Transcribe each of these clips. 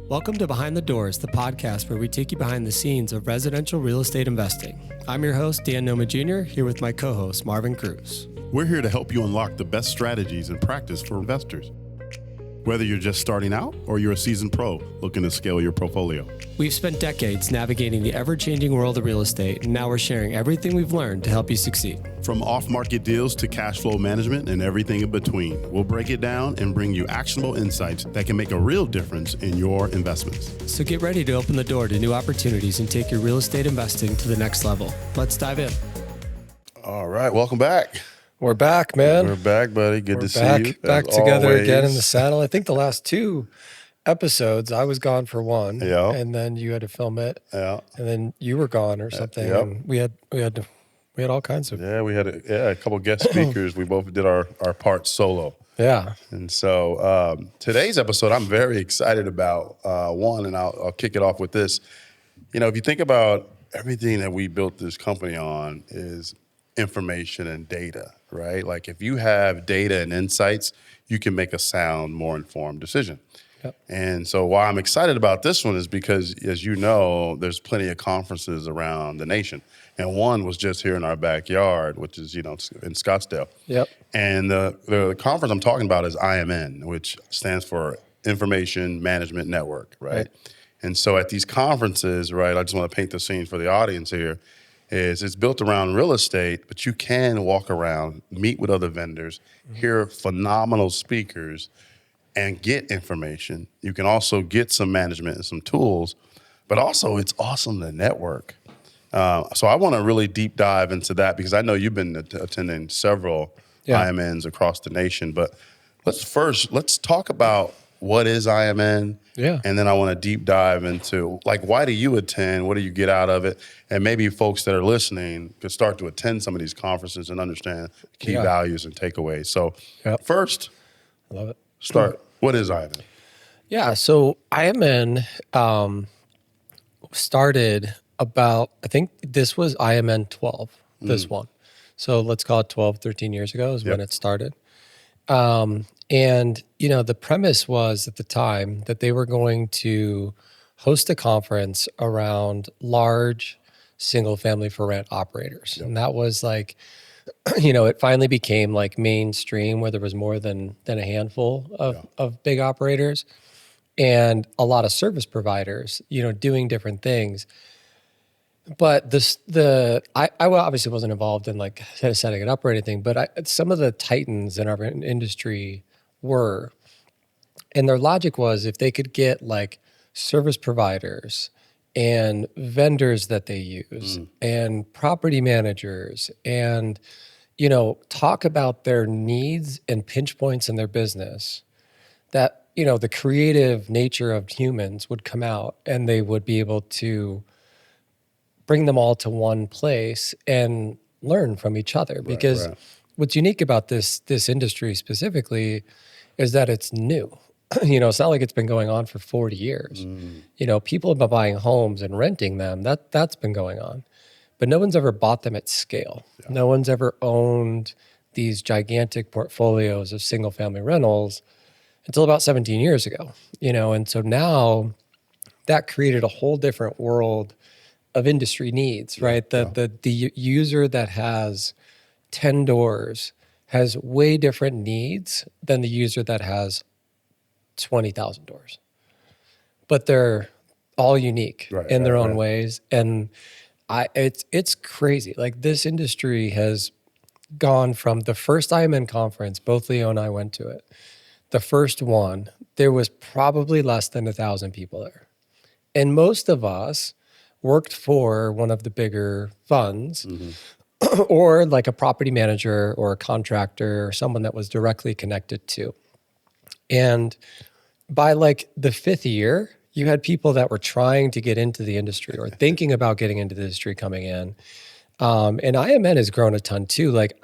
Welcome to Behind the Doors, the podcast where we take you behind the scenes of residential real estate investing. I'm your host, Dan Noma Jr., here with my co-host, Marvin Cruz. We're here to help you unlock the best strategies and practice for investors. Whether you're just starting out or you're a seasoned pro looking to scale your portfolio. We've spent decades navigating the ever-changing world of real estate, and now we're sharing everything we've learned to help you succeed. From off-market deals to cash flow management and everything in between, we'll break it down and bring you actionable insights that can make a real difference in your investments. So get ready to open the door to new opportunities and take your real estate investing to the next level. Let's dive in. All right, welcome back. We're back, man. We're back, buddy. Good to see you. Back together again in the saddle. I think the last two episodes, I was gone for one, and then you had to film it, and then you were gone or something. And we had all kinds of we had a couple guest speakers. We both did our part solo. Yeah, and so today's episode, I'm very excited about. One, and I'll kick it off with this. You know, if you think about everything that we built this company on is information and data, right? Like if you have data and insights, you can make a sound, more informed decision. Yep. And so why I'm excited about this one is because, as you know, there's plenty of conferences around the nation. And one was just here in our backyard, which is, in Scottsdale. Yep. And the conference I'm talking about is IMN, which stands for Information Management Network, right? And so at these conferences, right, I just want to paint the scene for the audience here, is it's built around real estate, but you can walk around, meet with other vendors, hear phenomenal speakers, and get information. You can also get some management and some tools, but also it's awesome to network. So I want to really deep dive into that because I know you've been attending several IMNs across the nation, but let's talk about what is IMN? Yeah. And then I want to deep dive into, like, why do you attend? What do you get out of it? And maybe folks that are listening could start to attend some of these conferences and understand key values and takeaways. So first, I love it. Start. What is IMN? Yeah. So IMN started about, I think this was IMN 12, this one. So let's call it 12, 13 years ago is when it started. And, the premise was at the time that they were going to host a conference around large single family for rent operators. Yep. And that was like, it finally became like mainstream where there was more than a handful of big operators and a lot of service providers, doing different things. But I obviously wasn't involved in like setting it up or anything, but some of the titans in our industry were, and their logic was if they could get like service providers and vendors that they use and property managers and, talk about their needs and pinch points in their business, that, the creative nature of humans would come out and they would be able to bring them all to one place and learn from each other. Because what's unique about this industry specifically is that it's new. It's not like it's been going on for 40 years. People have been buying homes and renting them. That's been going on. But no one's ever bought them at scale. Yeah. No one's ever owned these gigantic portfolios of single family rentals until about 17 years ago. And so now that created a whole different world of industry needs, right? The user that has 10 doors has way different needs than the user that has 20,000 doors. But they're all unique in their own ways. And it's crazy. Like this industry has gone from the first IMN conference, both Leo and I went to it. The first one, there was probably less than 1,000 people there. And most of us worked for one of the bigger funds or like a property manager or a contractor or someone that was directly connected to. And by like the fifth year, you had people that were trying to get into the industry or thinking about getting into the industry coming in. And IMN has grown a ton too. Like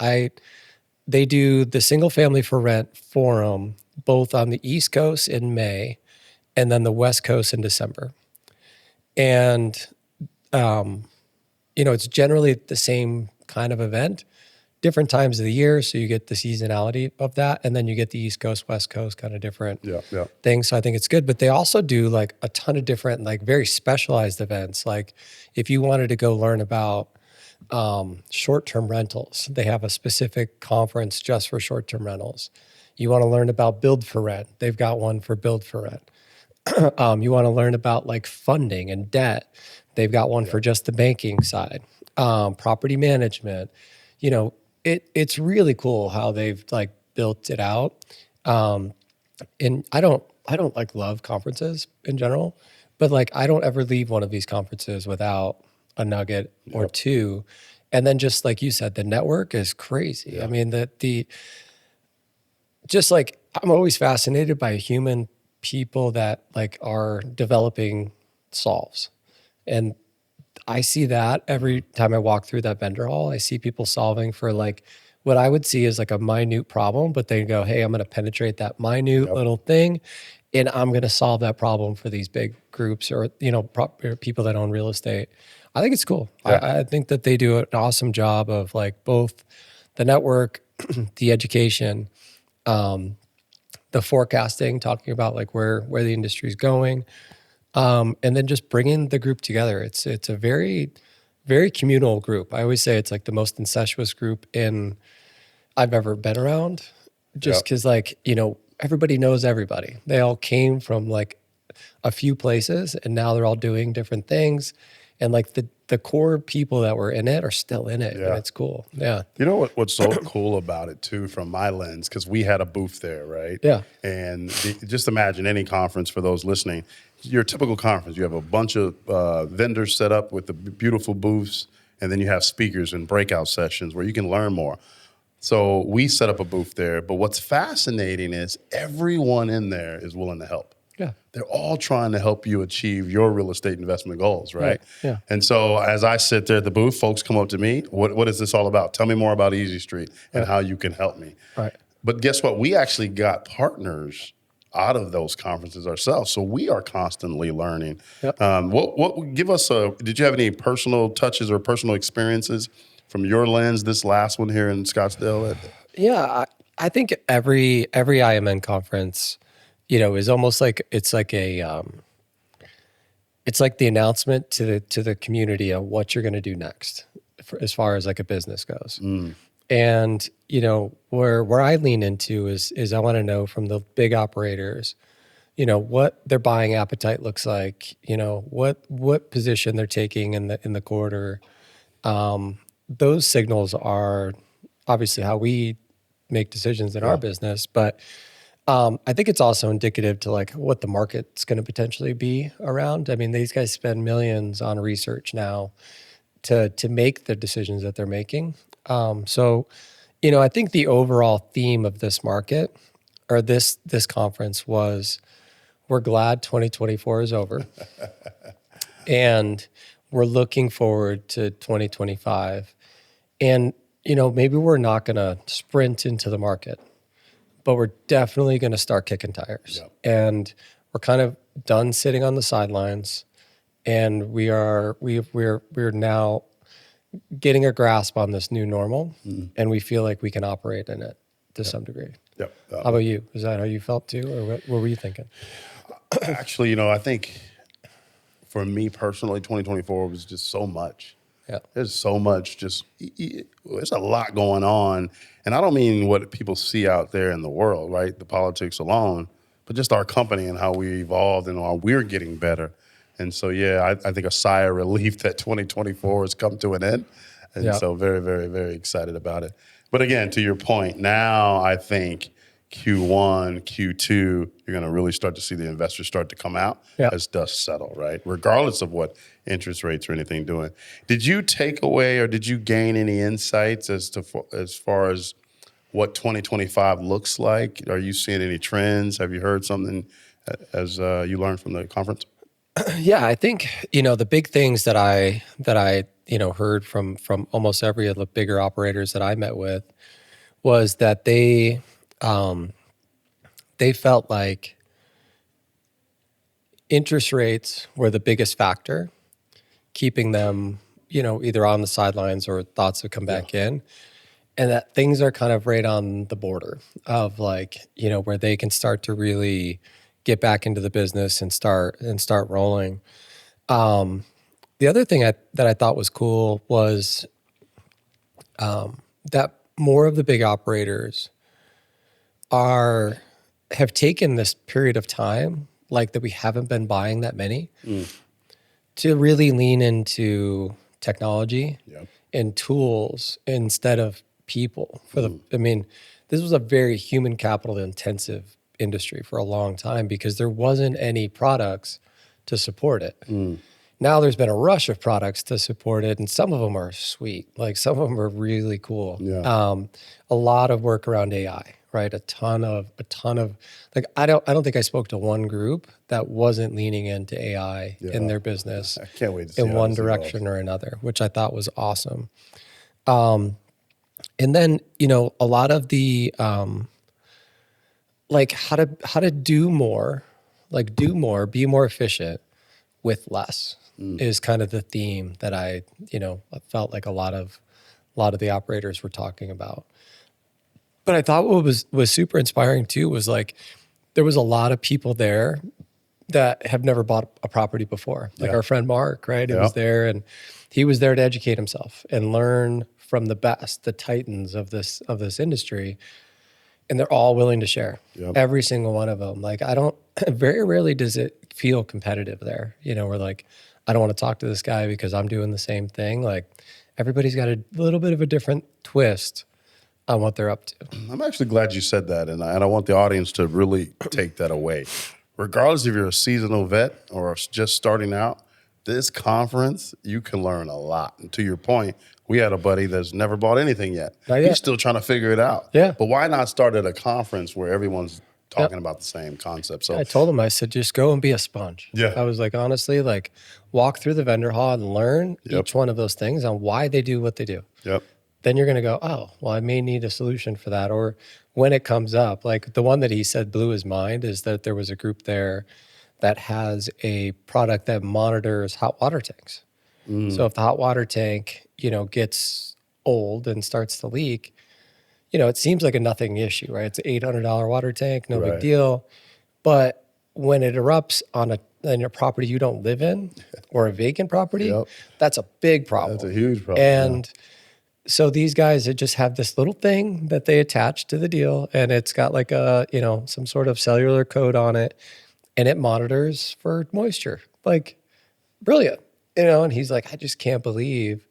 they do the single family for rent forum, both on the East Coast in May and then the West Coast in December. And, it's generally the same kind of event. different times of the year. So you get the seasonality of that. And then you get the East Coast, West Coast kind of different things. So I think it's good. But they also do like a ton of different, like very specialized events. Like if you wanted to go learn about short-term rentals, they have a specific conference just for short-term rentals. You want to learn about build for rent, they've got one for build for rent. You want to learn about like funding and debt, they've got one for just the banking side. Property management, you know, it's really cool how they've like built it out. And I don't like love conferences in general, but like I don't ever leave one of these conferences without a nugget or two. And then just like you said, the network is crazy. I mean, the just like I'm always fascinated by human people that like are developing solves. And I see that every time I walk through that vendor hall. I see people solving for like what I would see as like a minute problem, but they go, hey, I'm going to penetrate that minute little thing and I'm going to solve that problem for these big groups or, you know, or people that own real estate. I think it's cool. I think that they do an awesome job of like both the network, the education, the forecasting, talking about like where the industry is going. And then just bringing the group together. It's a very, very communal group. I always say it's like the most incestuous group I've ever been around, just because like, you know, everybody knows everybody. They all came from like a few places and now they're all doing different things. And like the core people that were in it are still in it. And it's cool. Yeah. You know what's so cool about it too, from my lens, because we had a booth there, right? Yeah. And just imagine any conference for those listening. Your typical conference, you have a bunch of vendors set up with the beautiful booths, and then you have speakers and breakout sessions where you can learn more. So we set up a booth there, but what's fascinating is everyone in there is willing to help. Yeah. They're all trying to help you achieve your real estate investment goals, right? Yeah. And so as I sit there at the booth, folks come up to me, what is this all about? Tell me more about Easy Street and how you can help me. Right. But guess what? We actually got partners out of those conferences ourselves. So we are constantly learning. Yep. What give us did you have any personal touches or personal experiences from your lens, this last one here in Scottsdale? Yeah. I think every IMN conference, you know, is almost like it's like it's like the announcement to the community of what you're going to do next, as far as like a business goes. And you know, where I lean into is I want to know from the big operators, you know, what their buying appetite looks like, you know, what position they're taking in the quarter. Those signals are obviously how we make decisions in our business, but I think it's also indicative to like what the market's going to potentially be around. I mean, these guys spend millions on research now to make the decisions that they're making. So, you know, I think the overall theme of this market or this conference was, we're glad 2024 is over, and we're looking forward to 2025. And you know, maybe we're not going to sprint into the market, but we're definitely going to start kicking tires. And we're kind of done sitting on the sidelines, and we're now getting a grasp on this new normal, and we feel like we can operate in it to some degree. How about you? Is that how you felt too, or what were you thinking? Actually, you know, I think for me personally, 2024 was just so much. There's so much, there's a lot going on. And I don't mean what people see out there in the world, right? The politics alone, but just our company and how we evolved and how we're getting better. And so, I think a sigh of relief that 2024 has come to an end. And so very, very, very excited about it. But again, to your point, now I think Q1, Q2, you're going to really start to see the investors start to come out as dust settle, right? Regardless of what interest rates or anything doing. Did you take away or did you gain any insights as far as what 2025 looks like? Are you seeing any trends? Have you heard something as you learned from the conference? Yeah, I think, you know, the big things that I you know, heard from almost every of the bigger operators that I met with was that they felt like interest rates were the biggest factor keeping them, you know, either on the sidelines or thoughts to come back in. and that things are kind of right on the border of like, where they can start to really get back into the business and start rolling. The other thing that I thought was cool was that more of the big operators have taken this period of time, like that we haven't been buying that many, to really lean into technology and tools instead of people. This was a very human capital intensive industry for a long time because there wasn't any products to support it. Now there's been a rush of products to support it, and some of them are sweet. Like some of them are really cool. A lot of work around AI, right? A ton of like I don't think I spoke to one group that wasn't leaning into AI in their business. I can't wait to see in how one this direction evolves. or another, which I thought was awesome. And then a lot of the like how to do more, be more efficient with less is kind of the theme that I felt like a lot of the operators were talking about. But I thought what was super inspiring too was like there was a lot of people there that have never bought a property before. Like our friend Mark, right? He was there, and he was there to educate himself and learn from the best, the titans of this industry. And they're all willing to share. Every single one of them. Like very rarely does it feel competitive there. We're like, I don't want to talk to this guy because I'm doing the same thing. Like everybody's got a little bit of a different twist on what they're up to. I'm actually glad you said that, and I want the audience to really take that away. Regardless if you're a seasonal vet or just starting out, this conference, you can learn a lot. And to your point, we had a buddy that's never bought anything yet. Not yet. He's still trying to figure it out. Yeah. But why not start at a conference where everyone's talking about the same concept? So I told him, I said, just go and be a sponge. Yeah. I was like, honestly, like walk through the vendor hall and learn each one of those things on why they do what they do. Then you're going to go, oh, well, I may need a solution for that. Or when it comes up, like the one that he said blew his mind is that there was a group there that has a product that monitors hot water tanks. So if the hot water tank, gets old and starts to leak, it seems like a nothing issue, right? It's an $800 water tank, no big deal. But when it erupts on a property you don't live in or a vacant property, that's a big problem. That's a huge problem. And so these guys just have this little thing that they attach to the deal, and it's got like a, some sort of cellular code on it, and it monitors for moisture. Like, brilliant. And he's like, I just can't believe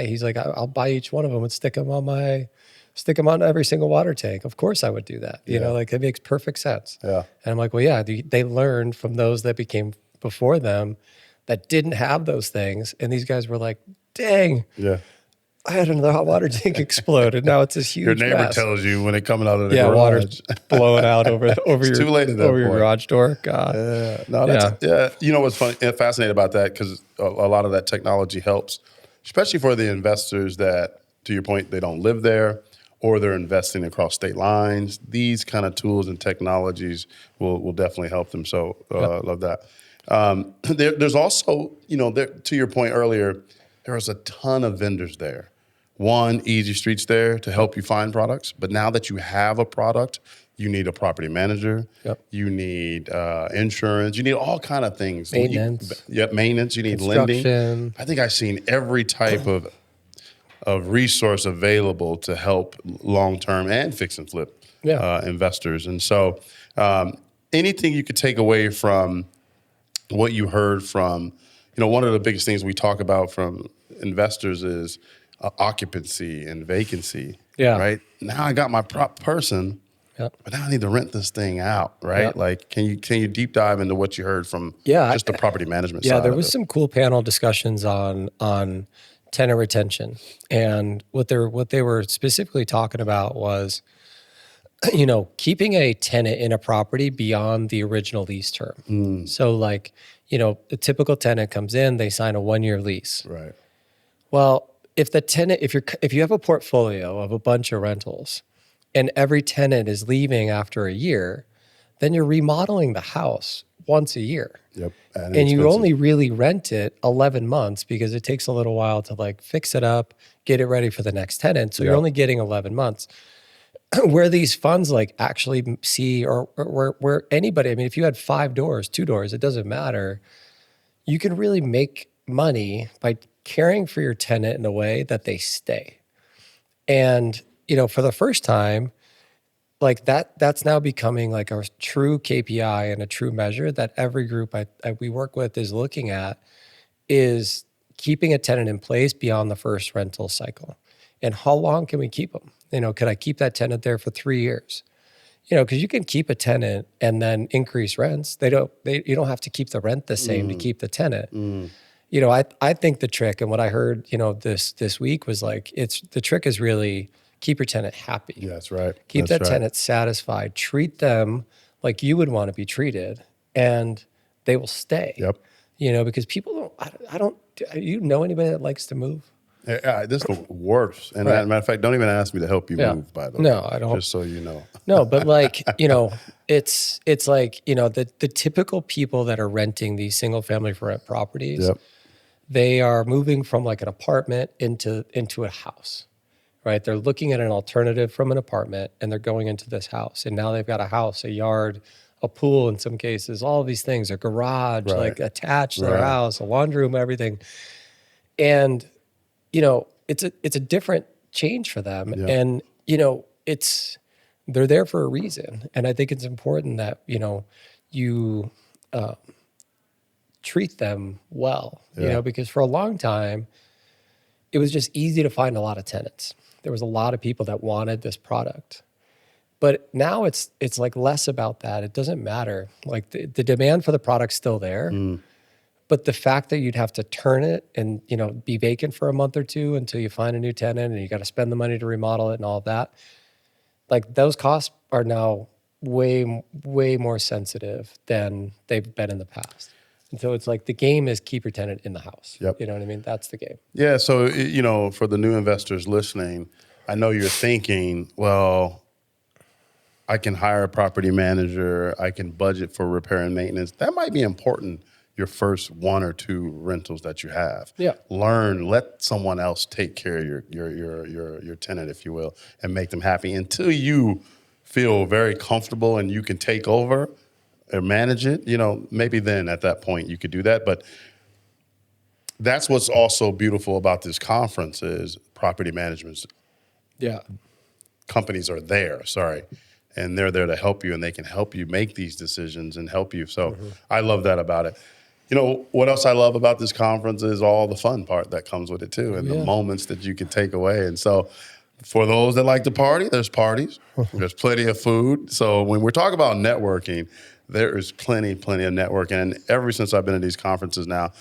he's like, I'll buy each one of them and stick them on every single water tank. Of course I would do that. Like it makes perfect sense. And I'm like, well, yeah, they learned from those that became before them that didn't have those things. And these guys were like, dang, I had another hot water tank explode, and now it's this huge your neighbor mess. tells you when it coming out of the garage. Water's blowing out over your too late at that your point. garage door. God. You know what's funny and fascinating about that, because a lot of that technology helps, especially for the investors that, to your point, they don't live there or they're investing across state lines. These kind of tools and technologies will definitely help them. So love that. There's also, to your point earlier, there was a ton of vendors there. One, Easy Street's there to help you find products. But now that you have a product, you need a property manager. You need insurance. You need all kind of things. Maintenance. Maintenance. You need lending. I think I've seen every type of resource available to help long-term and fix and flip investors. And so anything you could take away from what you heard from, one of the biggest things we talk about from investors is occupancy and vacancy, right? Now I got my person, but now I need to rent this thing out, right? Like, can you deep dive into what you heard from just the property management side? Yeah, there was some cool panel discussions on tenant retention, and what they were specifically talking about was, keeping a tenant in a property beyond the original lease term. So like, the typical tenant comes in, they sign a 1-year lease. Right. Well, if you have a portfolio of a bunch of rentals and every tenant is leaving after a year, then you're remodeling the house once a year. Yep. And you only really rent it 11 months because it takes a little while to like fix it up, get it ready for the next tenant. So you're only getting 11 months. Where these funds like actually see, or where anybody, I mean, if you had 5 doors, 2 doors, it doesn't matter. You can really make money by caring for your tenant in a way that they stay. And, you know, for the first time, like that's now becoming like a true KPI and a true measure that every group we work with is looking at, is keeping a tenant in place beyond the first rental cycle. And how long can we keep them? You know, could I keep that tenant there for 3 years? You know, because you can keep a tenant and then increase rents. You don't have to keep the rent the same to keep the tenant. You know, I think the trick, and what I heard, you know, this week was like, the trick is really keep your tenant happy. Yeah, that's right. Keep that tenant satisfied. Treat them like you would want to be treated, and they will stay. Yep. You know, because people don't. You know anybody that likes to move? This is the worst. And matter of fact, don't even ask me to help you move, by the way. No, I don't. Just so you know. No, but like, you know, it's like, you know, the typical people that are renting these single family for rent properties, they are moving from like an apartment into a house, right? They're looking at an alternative from an apartment and they're going into this house. And now they've got a house, a yard, a pool in some cases, all of these things, a garage, like attached to their house, a laundry room, everything. And, you know, it's a different change for them. And, you know, they're there for a reason. And I think it's important that, you know, you treat them well, you know, because for a long time, it was just easy to find a lot of tenants. There was a lot of people that wanted this product. But now it's like less about that. It doesn't matter. Like the demand for the product's still there. But the fact that you'd have to turn it and, you know, be vacant for a month or two until you find a new tenant, and you got to spend the money to remodel it and all of that, like those costs are now way, way more sensitive than they've been in the past. And so it's like the game is keep your tenant in the house. You know what I mean? That's the game. Yeah. So, you know, for the new investors listening, I know you're thinking, well, I can hire a property manager. I can budget for repair and maintenance. That might be important your first 1 or 2 rentals that you have. Let someone else take care of your tenant, if you will, and make them happy until you feel very comfortable and you can take over or manage it. You know, maybe then at that point you could do that. But that's what's also beautiful about this conference is property management. Companies are there, and they're there to help you, and they can help you make these decisions and help you. So I love that about it. You know, what else I love about this conference is all the fun part that comes with it too, and the moments that you can take away. And so for those that like to party, there's parties. There's plenty of food. So when we're talking about networking, there is plenty of networking. And ever since I've been at these conferences now,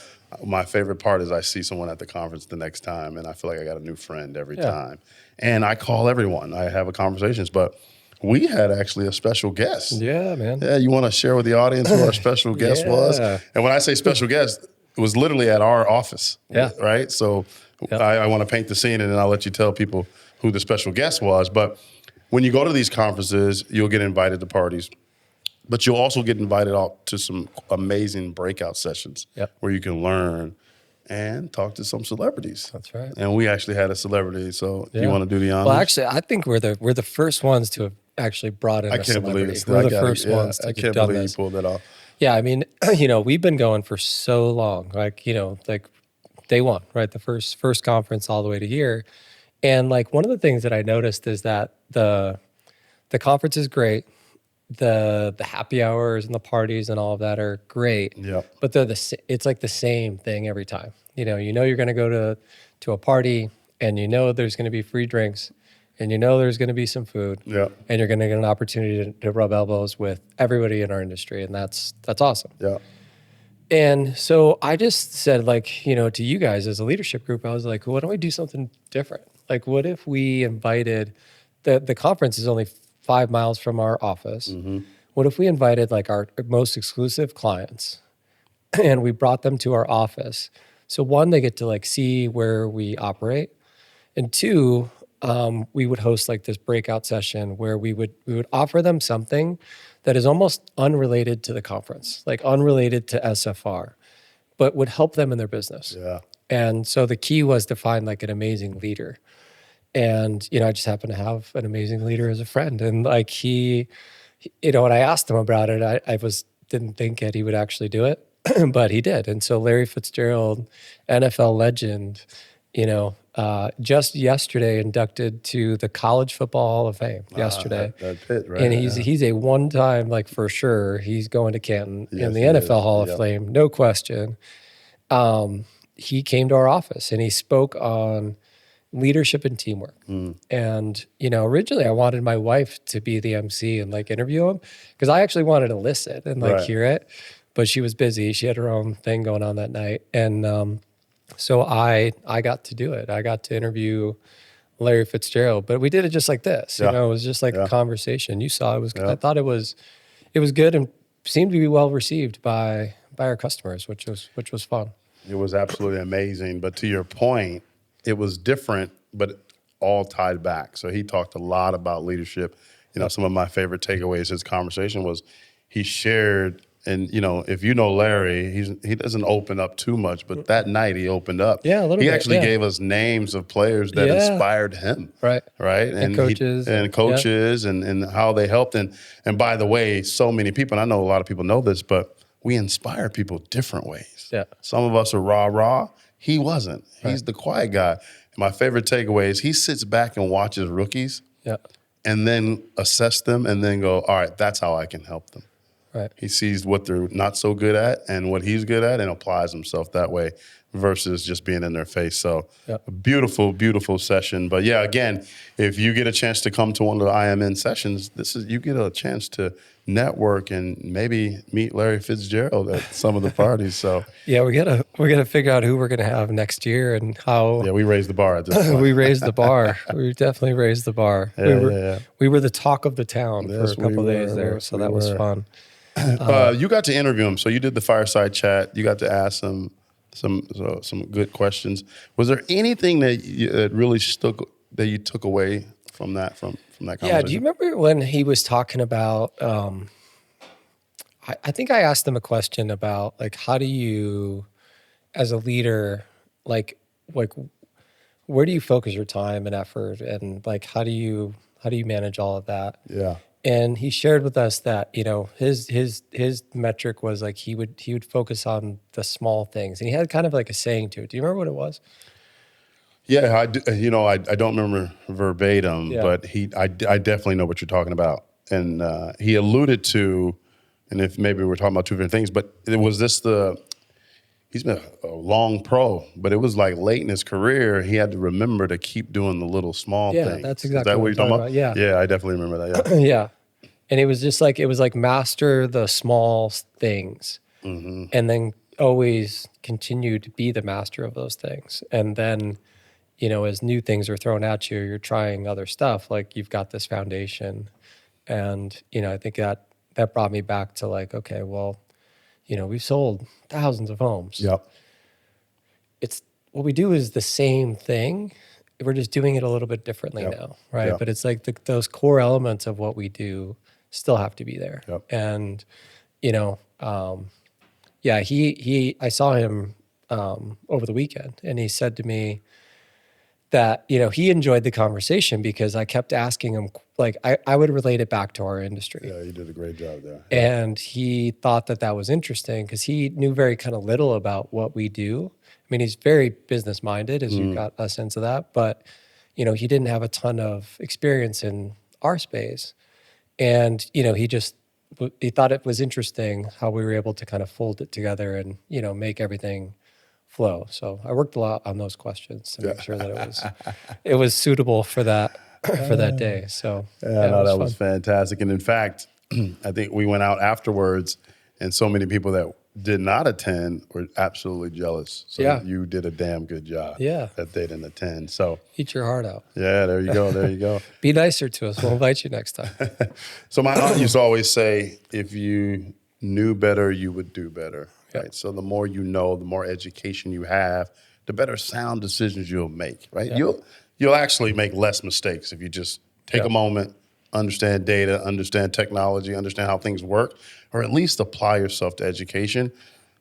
my favorite part is I see someone at the conference the next time, and I feel like I got a new friend every time. And I call everyone. I have conversations, but we had actually a special guest. Yeah, man. Yeah, you want to share with the audience who our special guest was? And when I say special guest, it was literally at our office. Right? So I want to paint the scene, and then I'll let you tell people who the special guest was. But when you go to these conferences, you'll get invited to parties. But you'll also get invited out to some amazing breakout sessions where you can learn and talk to some celebrities. That's right. And we actually had a celebrity. So you want to do the honors? Well, actually, I think we're the first ones to have actually brought in a celebrity. We're the first ones to have done this. I can't believe you pulled that off. Yeah, I mean, you know, we've been going for so long, like, you know, like day one, right? The first conference all the way to here. And like one of the things that I noticed is that the conference is great. The happy hours and the parties and all of that are great. But it's like the same thing every time. You know you're going to go to a party, and you know there's going to be free drinks, and you know there's going to be some food, and you're going to get an opportunity to rub elbows with everybody in our industry, and that's awesome. And so I just said, like, you know, to you guys as a leadership group, I was like, well, why don't we do something different? Like, what if we invited the conference is only 5 miles from our office. What if we invited like our most exclusive clients and we brought them to our office? So one, they get to like see where we operate. And two, we would host like this breakout session where we would offer them something that is almost unrelated to the conference, like unrelated to SFR, but would help them in their business. Yeah. And so the key was to find like an amazing leader. And, I just happened to have an amazing leader as a friend. And like when I asked him about it, didn't think that he would actually do it, but he did. And so Larry Fitzgerald, NFL legend, just yesterday inducted to the College Football Hall of Fame yesterday. That's it, right? And he's a one-time, like for sure, he's going to Canton in Yes, the he NFL is. Hall of Yep. Fame, no question. He came to our office and he spoke on leadership and teamwork. And, originally I wanted my wife to be the MC and like interview him because I actually wanted to listen and like Right. hear it, but she was busy. She had her own thing going on that night. And so I got to do it. I got to interview Larry Fitzgerald, but we did it just like this, Yeah. it was just like Yeah. a conversation. You saw it was, Yeah. I thought it was good and seemed to be well received by our customers, which was fun. It was absolutely amazing. But to your point, it was different, but all tied back. So he talked a lot about leadership. Some of my favorite takeaways his conversation was he shared, and if you know Larry, he doesn't open up too much, but that night he opened up. Yeah, a little he bit, actually yeah. gave us names of players that Yeah. inspired him. Right. And coaches. coaches and how they helped. And by the way, so many people, and I know a lot of people know this, but we inspire people different ways. Yeah. Some of us are rah-rah. He wasn't. He's the quiet guy. My favorite takeaway is he sits back and watches rookies Yeah. and then assess them and then go, all right, that's how I can help them. Right. He sees what they're not so good at and what he's good at and applies himself that way versus just being in their face. So a beautiful, beautiful session. But yeah, again, if you get a chance to come to one of the IMN sessions, you get a chance to network and maybe meet Larry Fitzgerald at some of the parties. So yeah, we gotta figure out who we're gonna have next year and how. Yeah, we raised the bar at this point. We raised the bar. We definitely raised the bar. We were the talk of the town for a couple days there, Yes, so we that was were. fun. You got to interview him. So you did the fireside chat. You got to ask him some good questions. Was there anything that really stuck that you took away from that conversation? Yeah, do you remember when he was talking about? I think I asked him a question about like how do you, as a leader, like where do you focus your time and effort, and like how do you manage all of that? Yeah. And he shared with us that his metric was like he would focus on the small things, and he had kind of like a saying to it. Do you remember what it was? Yeah, I don't remember verbatim, but I definitely know what you're talking about. And he alluded to, and if maybe we're talking about two different things, but he's been a long pro, but it was like late in his career, he had to remember to keep doing the little small things. Yeah, that's exactly Is that what what I'm you're talking talking about? about. Yeah. Yeah, I definitely remember that, yeah. Yeah. And it was just like, master the small things and then always continue to be the master of those things. And then, as new things are thrown at you, you're trying other stuff, like you've got this foundation. And, I think that brought me back to like, okay, well, we've sold thousands of homes. Yep. It's what we do is the same thing. We're just doing it a little bit differently now, right? Yep. But it's like those core elements of what we do still have to be there. Yep. And, I saw him over the weekend, and he said to me that, he enjoyed the conversation because I kept asking him, like, I would relate it back to our industry. Yeah, you did a great job there. And he thought that was interesting because he knew very kind of little about what we do. I mean, he's very business minded, as you got a sense of that, but he didn't have a ton of experience in our space. And, he thought it was interesting how we were able to kind of fold it together and, make everything flow. So I worked a lot on those questions to make sure that it was suitable for that day. So That was fantastic. And in fact, I think we went out afterwards, and so many people that did not attend were absolutely jealous. So you did a damn good job. Yeah. That they didn't attend. So Eat your heart out. yeah, there you go. There you go. Be nicer to us. We'll invite you next time. So my aunt used to always say, if you knew better, you would do better. Right. So the more you know, the more education you have, the better sound decisions you'll make. Right. you'll actually make less mistakes if you just take a moment, understand data, understand technology, understand how things work, or at least apply yourself to education.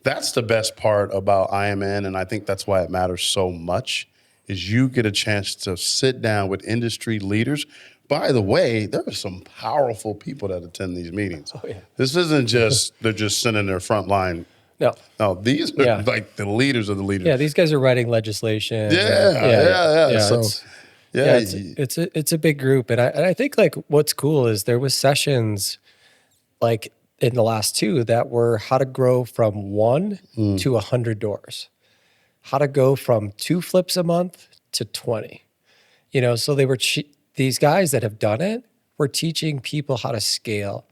That's the best part about IMN, and I think that's why it matters so much, is you get a chance to sit down with industry leaders. By the way, there are some powerful people that attend these meetings. Oh, yeah. This isn't just, they're just sitting in their front line. No. No, these are like the leaders of the leaders. Yeah, these guys are writing legislation. Yeah. So, It's a big group, and I think like what's cool is there was sessions like in the last two that were how to grow from 1 to 100 doors, how to go from 2 flips a month to 20. So they were these guys that have done it were teaching people how to scale.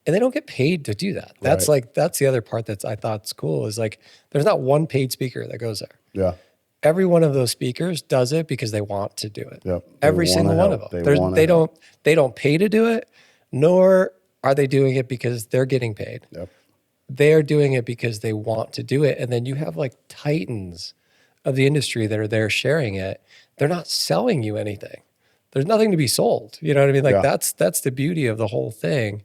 And they don't get paid to do that. That's that's the other part that I thought is cool is like, there's not one paid speaker that goes there. Yeah. Every one of those speakers does it because they want to do it. Yep. Every single one of them. They don't pay to do it, nor are they doing it because they're getting paid. Yep. They are doing it because they want to do it. And then you have like titans of the industry that are there sharing it. They're not selling you anything. There's nothing to be sold. You know what I mean? Like that's the beauty of the whole thing.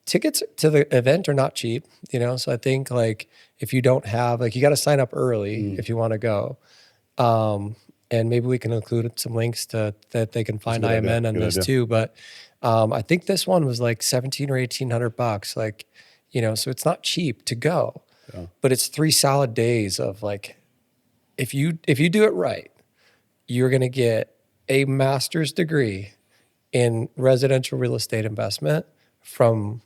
Tickets to the event are not cheap, so I think like if you don't have, like you got to sign up early if you want to go. And maybe we can include some links that they can find IMN on this too. But I think this one was like $1,700 or $1,800, like, so it's not cheap to go, but it's 3 solid days of like, if you do it right, you're going to get a master's degree in residential real estate investment from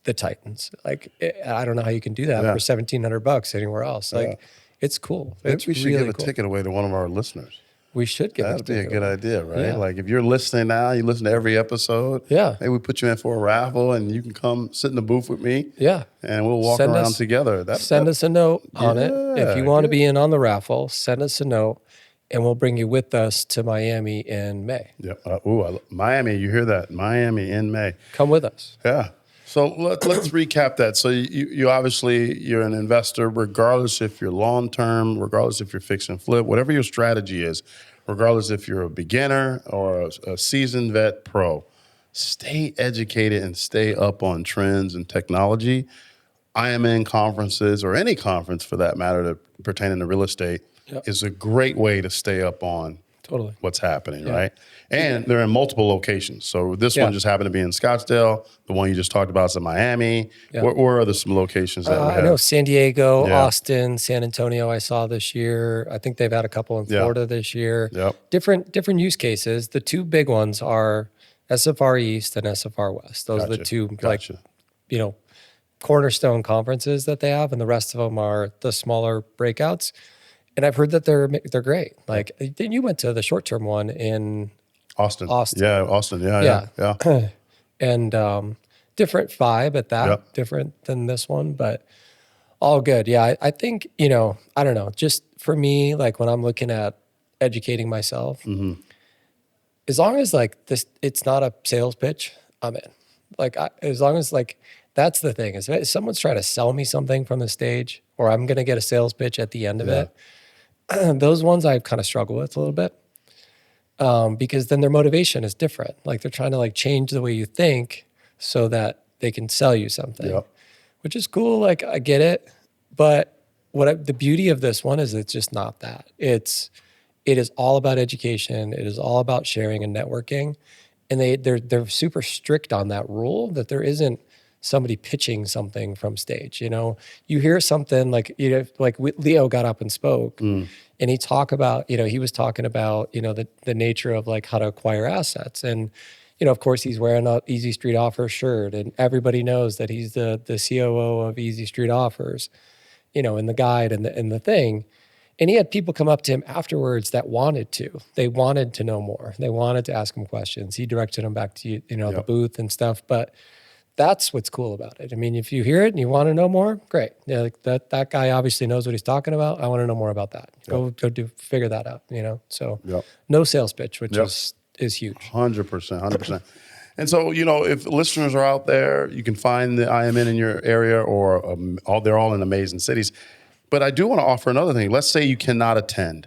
the titans. Like, I don't know how you can do that for $1,700 anywhere else. Like, it's cool. Maybe we should give a ticket away to one of our listeners. We should give That'd be a good idea, right? Yeah. Like if you're listening now, you listen to every episode. Yeah. Maybe we put you in for a raffle and you can come sit in the booth with me. Yeah. And we'll walk around together. Send us a note on it. If you want to be in on the raffle, send us a note and we'll bring you with us to Miami in May. Yeah. Miami, you hear that? Miami in May. Come with us. Yeah. So let's recap that. So you obviously, you're an investor, regardless if you're long-term, regardless if you're fix and flip, whatever your strategy is, regardless if you're a beginner or a seasoned vet pro, stay educated and stay up on trends and technology. IMN conferences, or any conference for that matter that pertaining to real estate, is a great way to stay up on what's happening, right? And they're in multiple locations. So this one just happened to be in Scottsdale. The one you just talked about is in Miami. Where are there some locations that we have? I know San Diego, Austin, San Antonio I saw this year. I think they've had a couple in Florida this year. Different use cases. The 2 big ones are SFR East and SFR West. Those are the 2 like, cornerstone conferences that they have, and the rest of them are the smaller breakouts. And I've heard that they're great. Like, then you went to the short-term one in Austin. Yeah, Austin. Yeah. And different vibe at that, different than this one, but all good. Yeah, I think, I don't know, just for me, like when I'm looking at educating myself, as long as like this, it's not a sales pitch, I'm in. Like, as long as like, that's the thing, is if someone's trying to sell me something from the stage, or I'm going to get a sales pitch at the end of it, those ones I kind of struggle with a little bit, because then their motivation is different. Like they're trying to like change the way you think so that they can sell you something, which is cool. Like I get it, but the beauty of this one is it's just not that. It is all about education. It is all about sharing and networking, and they're super strict on that rule that there isn't somebody pitching something from stage. You hear something like, like Leo got up and spoke and he was talking about, the nature of like how to acquire assets. And, of course he's wearing a Easy Street Offers shirt and everybody knows that he's the COO of Easy Street Offers, in the guide and the thing. And he had people come up to him afterwards that they wanted to know more. They wanted to ask him questions. He directed them back to, the booth and stuff, but that's what's cool about it. I mean, if you hear it and you want to know more, great. Yeah, like that guy obviously knows what he's talking about. I want to know more about that. Go figure that out, So no sales pitch, which is huge. 100%. And so, if listeners are out there, you can find the IMN in your area, or they're all in amazing cities. But I do want to offer another thing. Let's say you cannot attend.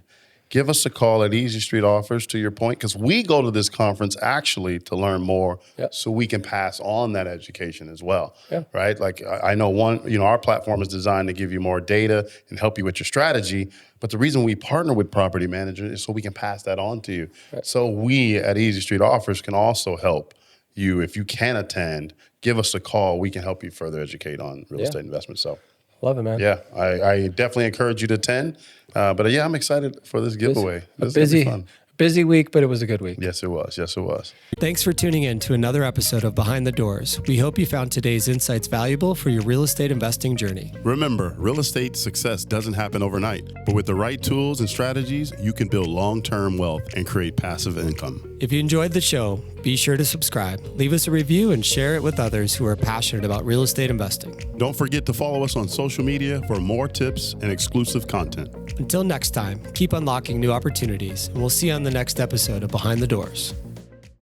give us a call at Easy Street Offers, to your point, because we go to this conference actually to learn more so we can pass on that education as well, right? Like I know our platform is designed to give you more data and help you with your strategy, but the reason we partner with property managers is so we can pass that on to you. So we at Easy Street Offers can also help you. If you can attend, give us a call. We can help you further educate on real estate investment. So love it, man. Yeah, I definitely encourage you to attend. But yeah, I'm excited for this giveaway. This is gonna be fun. Busy week, but it was a good week. Yes, it was. Yes, it was. Thanks for tuning in to another episode of Behind the Doors. We hope you found today's insights valuable for your real estate investing journey. Remember, real estate success doesn't happen overnight, but with the right tools and strategies, you can build long-term wealth and create passive income. If you enjoyed the show, be sure to subscribe, leave us a review, and share it with others who are passionate about real estate investing. Don't forget to follow us on social media for more tips and exclusive content. Until next time, keep unlocking new opportunities, and we'll see you on the next episode of Behind the Doors.